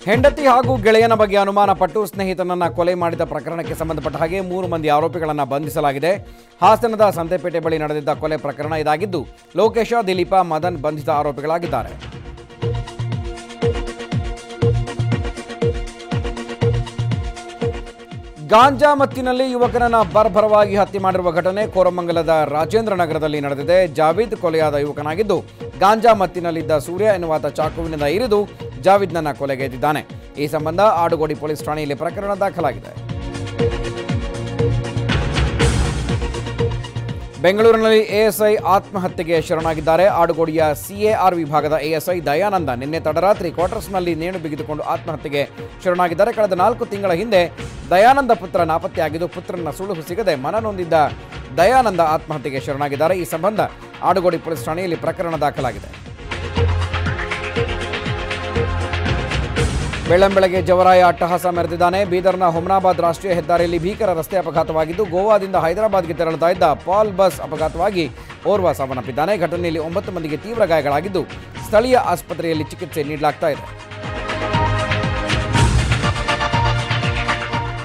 ಹೆಂಡತಿ ಹಾಗೂ ಗೆಳೆಯನ ಬಗ್ಗೆ ಅನುಮಾನ ಪಟ್ಟು ಸ್ನೇಹಿತನನ್ನ ಕೊಲೆ ಮಾಡಿದ ಪ್ರಕರಣಕ್ಕೆ ಸಂಬಂಧಪಟ್ಟ ಹಾಗೆ 3 ಮಂದಿ ಆರೋಪಿಗಳನ್ನು ಬಂಧಿಸಲಾಗಿದೆ. ಹಾಸನದ ಸಂತೆಪೇಟೆ ಬಳಿ ನಡೆದಿದ್ದ ಕೊಲೆ ಪ್ರಕರಣ ಇದಾಗಿದ್ದು, ಲೋಕೇಶ, ದಿಲೀಪ, ಮದನ್ ಬಂಧಿತ ಆರೋಪಿಗಳಾಗಿದ್ದಾರೆ. ಗಾಂಜಾ ಮತ್ತಿನಲ್ಲಿ ಯುವಕನನ್ನ ಬರ್ಬರವಾಗಿ ಹತ್ಯೆ ಮಾಡಿರುವ ಘಟನೆ ಕೋರಮಂಗಲದ ರಾಜೇಂದ್ರ ನಗರದಲ್ಲಿ ನಡೆದಿದೆ. ಜಾವೀದ್ ಕೊಲೆಯಾದ ಯುವಕನಾಗಿದ್ದು, ಗಾಂಜಾ ಮತ್ತಿನಲ್ಲಿದ್ದ ಸೂರ್ಯ ಎನ್ನುವಾತ ಚಾಕುವಿನಿಂದ ಇರಿದು ಜಾವೀದ್ನನ್ನ ಕೊಲೆಗೈದಿದ್ದಾನೆ. ಈ ಸಂಬಂಧ ಆಡುಗೋಡಿ ಪೊಲೀಸ್ ಠಾಣೆಯಲ್ಲಿ ಪ್ರಕರಣ ದಾಖಲಾಗಿದೆ. ಬೆಂಗಳೂರಿನಲ್ಲಿ ಎಎಸ್ಐ ಆತ್ಮಹತ್ಯೆಗೆ ಶರಣಾಗಿದ್ದಾರೆ. ಆಡುಗೋಡಿಯ ಸಿಎಆರ್ ವಿಭಾಗದ ಎಎಸ್ಐ ದಯಾನಂದ ನಿನ್ನೆ ತಡರಾತ್ರಿ ಕ್ವಾರ್ಟರ್ಸ್ನಲ್ಲಿ ನೇಣು ಬಿಗಿದುಕೊಂಡು ಆತ್ಮಹತ್ಯೆಗೆ ಶರಣಾಗಿದ್ದಾರೆ. ಕಳೆದ 4 ತಿಂಗಳ ಹಿಂದೆ ದಯಾನಂದ ಪುತ್ರ ನಾಪತ್ತೆಯಾಗಿದ್ದು, ಪುತ್ರನ ಸುಳುಹು ಸಿಗದೆ ಮನನೊಂದಿದ್ದ ದಯಾನಂದ ಆತ್ಮಹತ್ಯೆಗೆ ಶರಣಾಗಿದ್ದಾರೆ. ಈ ಸಂಬಂಧ ಆಡುಗೋಡಿ ಪೊಲೀಸ್ ಠಾಣೆಯಲ್ಲಿ ಪ್ರಕರಣ ದಾಖಲಾಗಿದೆ. ಬೆಳ್ಳಂಬೆಳಗ್ಗೆ ಜವರಾಯ ಅಟ್ಟಹಾಸ ಮೆರೆದಿದ್ದಾನೆ. ಬೀದರ್ನ ಹುಮ್ನಾಬಾದ್ ರಾಷ್ಟ್ರೀಯ ಹೆದ್ದಾರಿಯಲ್ಲಿ ಭೀಕರ ರಸ್ತೆ ಅಪಘಾತವಾಗಿದ್ದು, ಗೋವಾದಿಂದ ಹೈದರಾಬಾದ್ಗೆ ತೆರಳುತ್ತಾ ಇದ್ದ ಪಾಲ್ ಬಸ್ ಅಪಘಾತವಾಗಿ ಓರ್ವ ಸಾವನ್ನಪ್ಪಿದ್ದಾನೆ. ಘಟನೆಯಲ್ಲಿ 9 ಮಂದಿಗೆ ತೀವ್ರ ಗಾಯಗಳಾಗಿದ್ದು, ಸ್ಥಳೀಯ ಆಸ್ಪತ್ರೆಯಲ್ಲಿ ಚಿಕಿತ್ಸೆ ನೀಡಲಾಗ್ತಾ ಇದೆ.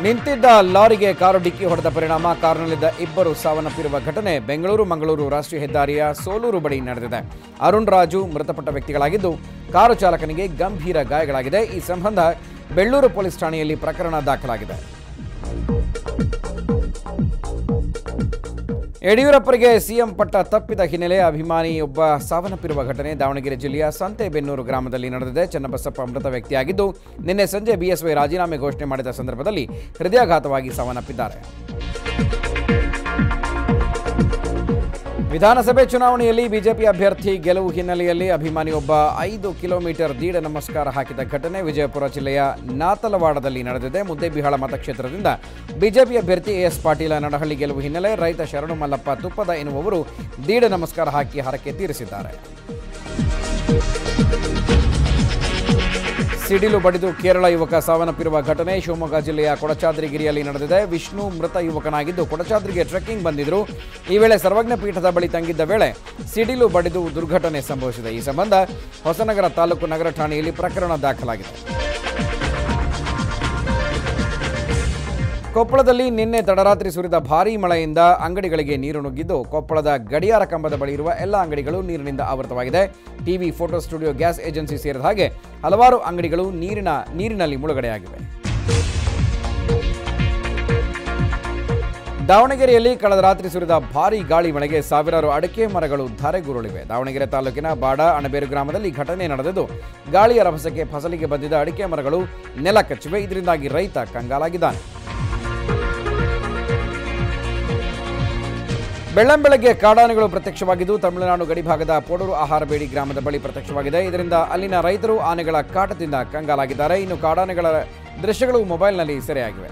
ನಿಂತಿದ್ದ ಲಾರಿಗೆ ಕಾರು ಡಿಕ್ಕಿ ಹೊಡೆದ ಪರಿಣಾಮ ಕಾರಿನಲ್ಲಿದ್ದ 2 ಸಾವನ್ನಪ್ಪಿರುವ ಘಟನೆ ಬೆಂಗಳೂರು-ಮಂಗಳೂರು ರಾಷ್ಟ್ರೀಯ ಹೆದ್ದಾರಿಯ ಸೋಲೂರು ಬಳಿ ನಡೆದಿದೆ. ಅರುಣ್ ರಾಜು ಮೃತಪಟ್ಟ ವ್ಯಕ್ತಿಗಳಾಗಿದ್ದು, ಕಾರು ಚಾಲಕನಿಗೆ ಗಂಭೀರ ಗಾಯಗಳಾಗಿದೆ. ಈ ಸಂಬಂಧ ಬೆಳ್ಳೂರು ಪೊಲೀಸ್ ಠಾಣೆಯಲ್ಲಿ ಪ್ರಕರಣ ದಾಖಲಾಗಿದೆ. ಯಡಿಯೂರಪ್ಪರಿಗೆ ಸಿಎಂ ಪಟ್ಟ ತಪ್ಪಿದ ಹಿನ್ನೆಲೆ ಅಭಿಮಾನಿಯೊಬ್ಬ ಸಾವನ್ನಪ್ಪಿರುವ ಘಟನೆ ದಾವಣಗೆರೆ ಜಿಲ್ಲೆಯ ಸಂತೆಬೆನ್ನೂರು ಗ್ರಾಮದಲ್ಲಿ ನಡೆದಿದೆ. ಚನ್ನಬಸಪ್ಪ ಮೃತ ವ್ಯಕ್ತಿಯಾಗಿದ್ದು, ನಿನ್ನೆ ಸಂಜೆ ಬಿಎಸ್ವೈ ರಾಜೀನಾಮೆ ಘೋಷಣೆ ಮಾಡಿದ ಸಂದರ್ಭದಲ್ಲಿ ಹೃದಯಾಘಾತವಾಗಿ ಸಾವನ್ನಪ್ಪಿದ್ದಾರೆ. ವಿಧಾನಸಭೆ ಚುನಾವಣೆಯಲ್ಲಿ ಬಿಜೆಪಿ ಅಭ್ಯರ್ಥಿ ಗೆಲುವು ಹಿನ್ನೆಲೆಯಲ್ಲಿ ಅಭಿಮಾನಿಯೊಬ್ಬ 5 ಕಿಲೋಮೀಟರ್ ದೀಡ ನಮಸ್ಕಾರ ಹಾಕಿದ ಘಟನೆ ವಿಜಯಪುರ ಜಿಲ್ಲೆಯ ನಾತಲವಾಡದಲ್ಲಿ ನಡೆದಿದೆ. ಮುದ್ದೇಬಿಹಾಳ ಮತಕ್ಷೇತ್ರದಿಂದ ಬಿಜೆಪಿ ಅಭ್ಯರ್ಥಿ ಎಎಸ್ ಪಾಟೀಲ ನಡಹಳ್ಳಿ ಗೆಲುವು ಹಿನ್ನೆಲೆ ರೈತ ಶರಣು ಮಲ್ಲಪ್ಪ ತುಪ್ಪದ ಎನ್ನುವವರು ದೀಡ ನಮಸ್ಕಾರ ಹಾಕಿ ಹರಕೆ ತೀರಿಸಿದ್ದಾರೆ. ಸಿಡಿಲು ಬಡಿದು ಕೇರಳ ಯುವಕ ಸಾವನ್ನಪ್ಪಿರುವ ಘಟನೆ ಶಿವಮೊಗ್ಗ ಜಿಲ್ಲೆಯ ಕೊಡಚಾದ್ರಿಗಿರಿಯಲ್ಲಿ ನಡೆದಿದೆ. ವಿಷ್ಣು ಮೃತ ಯುವಕನಾಗಿದ್ದು, ಕೊಡಚಾದ್ರಿಗೆ ಟ್ರೆಕ್ಕಿಂಗ್ ಬಂದಿದ್ರು. ಈ ವೇಳೆ ಸರ್ವಜ್ಞ ಪೀಠದ ಬಳಿ ತಂಗಿದ್ದ ವೇಳೆ ಸಿಡಿಲು ಬಡಿದು ದುರ್ಘಟನೆ ಸಂಭವಿಸಿದೆ. ಈ ಸಂಬಂಧ ಹೊಸನಗರ ತಾಲೂಕು ನಗರ ಠಾಣೆಯಲ್ಲಿ ಪ್ರಕರಣ ದಾಖಲಾಗಿದೆ. ಕೊಪ್ಪಳದಲ್ಲಿ ನಿನ್ನೆ ತಡರಾತ್ರಿ ಸುರಿದ ಭಾರೀ ಮಳೆಯಿಂದ ಅಂಗಡಿಗಳಿಗೆ ನೀರು ನುಗ್ಗಿದ್ದು, ಕೊಪ್ಪಳದ ಗಡಿಯಾರ ಕಂಬದ ಬಳಿ ಇರುವ ಎಲ್ಲ ಅಂಗಡಿಗಳು ನೀರಿನಿಂದ ಆವೃತವಾಗಿದೆ. TV, photo studio, gas agency ಸೇರಿದ ಹಾಗೆ ಹಲವಾರು ಅಂಗಡಿಗಳು ನೀರಿನಲ್ಲಿ ಮುಳುಗಡೆಯಾಗಿವೆ. ದಾವಣಗೆರೆಯಲ್ಲಿ ಕಳೆದ ರಾತ್ರಿ ಸುರಿದ ಭಾರೀ ಗಾಳಿ ಮಳೆಗೆ ಸಾವಿರಾರು ಅಡಿಕೆ ಮರಗಳು ಧರೆಗುರುಳಿವೆ. ದಾವಣಗೆರೆ ತಾಲೂಕಿನ ಬಾಡ ಅಣಬೇರು ಗ್ರಾಮದಲ್ಲಿ ಘಟನೆ ನಡೆದಿದ್ದು, ಗಾಳಿಯ ರಭಸಕ್ಕೆ ಫಸಲಿಗೆ ಬಂದಿದ್ದ ಅಡಿಕೆ ಮರಗಳು ನೆಲ ಕಚ್ಚಿವೆ. ಇದರಿಂದಾಗಿ ರೈತ ಕಂಗಾಲಾಗಿದ್ದಾನೆ. ಬೆಳ್ಳಂಬೆಳಗ್ಗೆ ಕಾಡಾನೆಗಳು ಪ್ರತ್ಯಕ್ಷವಾಗಿದ್ದು, ತಮಿಳುನಾಡು ಗಡಿಭಾಗದ ಪೋಡೂರು ಆಹಾರಬೇಡಿ ಗ್ರಾಮದ ಬಳಿ ಪ್ರತ್ಯಕ್ಷವಾಗಿದೆ. ಇದರಿಂದ ಅಲ್ಲಿನ ರೈತರು ಆನೆಗಳ ಕಾಟದಿಂದ ಕಂಗಾಲಾಗಿದ್ದಾರೆ. ಇನ್ನು ಕಾಡಾನೆಗಳ ದೃಶ್ಯಗಳು ಮೊಬೈಲ್ನಲ್ಲಿ ಸೆರೆಯಾಗಿವೆ.